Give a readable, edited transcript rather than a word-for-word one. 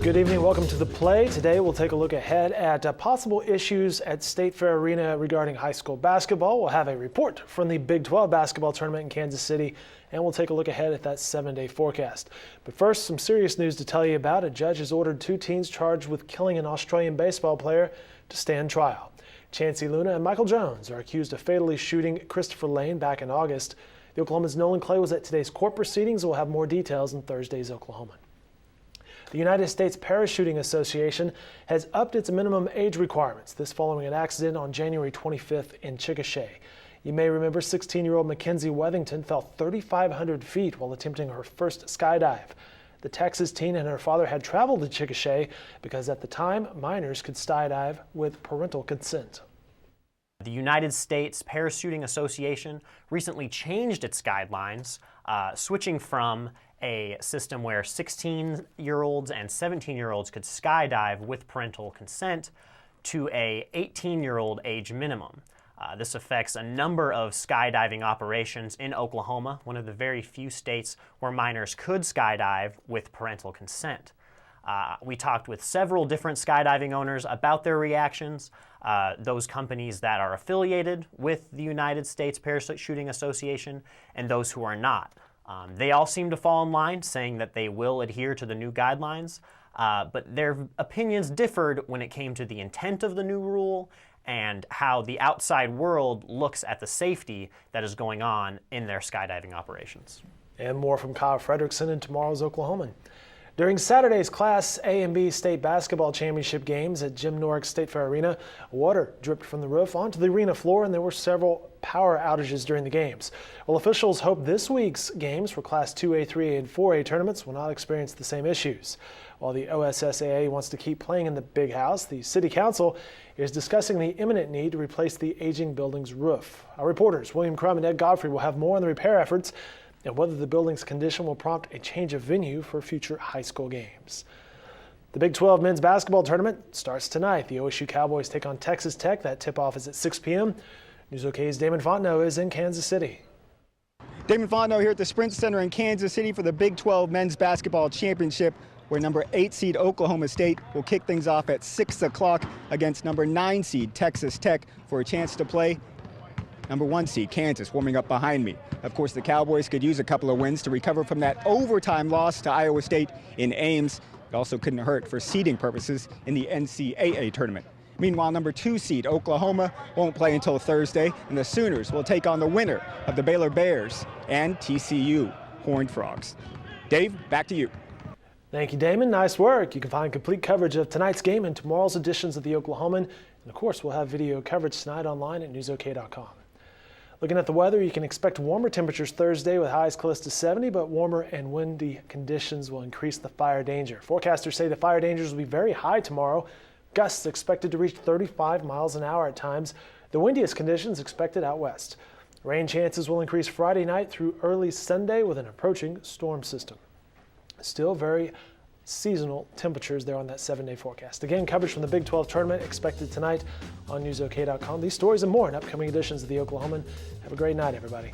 Good evening, welcome to The Play. Today we'll take a look ahead at possible issues at State Fair Arena regarding high school basketball. We'll have a report from the Big XII Basketball Tournament in Kansas City, and we'll take a look ahead at that 7-day forecast. But first, some serious news to tell you about. A judge has ordered 2 teens charged with killing an Australian baseball player to stand trial. Chancey Luna and Michael Jones are accused of fatally shooting Christopher Lane back in August. The Oklahoman's Nolan Clay was at today's court proceedings. We'll have more details in Thursday's Oklahoman. The United States Parachuting Association has upped its minimum age requirements, this following an accident on January 25th in Chickasha. You may remember 16-year-old Mackenzie Wethington fell 3,500 feet while attempting her first skydive. The Texas teen and her father had traveled to Chickasha because at the time, minors could skydive with parental consent. The United States Parachuting Association recently changed its guidelines, switching from a system where 16-year-olds and 17-year-olds could skydive with parental consent to a 18-year-old age minimum. This affects a number of skydiving operations in Oklahoma, one of the very few states where minors could skydive with parental consent. We talked with several different skydiving owners about their reactions, those companies that are affiliated with the United States Parachuting Association and those who are not. They all seem to fall in line, saying that they will adhere to the new guidelines, but their opinions differed when it came to the intent of the new rule and how the outside world looks at the safety that is going on in their skydiving operations. And more from Kyle Fredrickson in tomorrow's Oklahoman. During Saturday's Class A and B State Basketball Championship games at Jim Norick State Fair Arena, water dripped from the roof onto the arena floor, and there were several power outages during the games. Well, officials hope this week's games for Class 2A, 3A, and 4A tournaments will not experience the same issues. While the OSSAA wants to keep playing in the Big House, the City Council is discussing the imminent need to replace the aging building's roof. Our reporters, William Crum and Ed Godfrey, will have more on the repair efforts and whether the building's condition will prompt a change of venue for future high school games. The Big 12 men's basketball tournament starts tonight. The OSU Cowboys take on Texas Tech. That tip-off is at 6 p.m. News OK's Damon Fontenot is in Kansas City. Damon Fontenot here at the Sprint Center in Kansas City for the Big 12 men's basketball championship, where number 8 seed Oklahoma State will kick things off at 6 o'clock against number 9 seed Texas Tech for a chance to play number 1 seed Kansas warming up behind me. Of course, the Cowboys could use a couple of wins to recover from that overtime loss to Iowa State in Ames. It also couldn't hurt for seeding purposes in the NCAA tournament. Meanwhile, number 2 seed Oklahoma won't play until Thursday, and the Sooners will take on the winner of the Baylor Bears and TCU Horned Frogs. Dave, back to you. Thank you, Damon. Nice work. You can find complete coverage of tonight's game and tomorrow's editions of the Oklahoman. And of course, we'll have video coverage tonight online at newsok.com. Looking at the weather, you can expect warmer temperatures Thursday with highs close to 70, but warmer and windy conditions will increase the fire danger. Forecasters say the fire dangers will be very high tomorrow. Gusts expected to reach 35 miles an hour at times. The windiest conditions expected out west. Rain chances will increase Friday night through early Sunday with an approaching storm system. Still very seasonal temperatures there on that 7-day forecast. Again, coverage from the Big 12 tournament expected tonight on newsok.com. These stories and more in upcoming editions of the Oklahoman. Have a great night, everybody.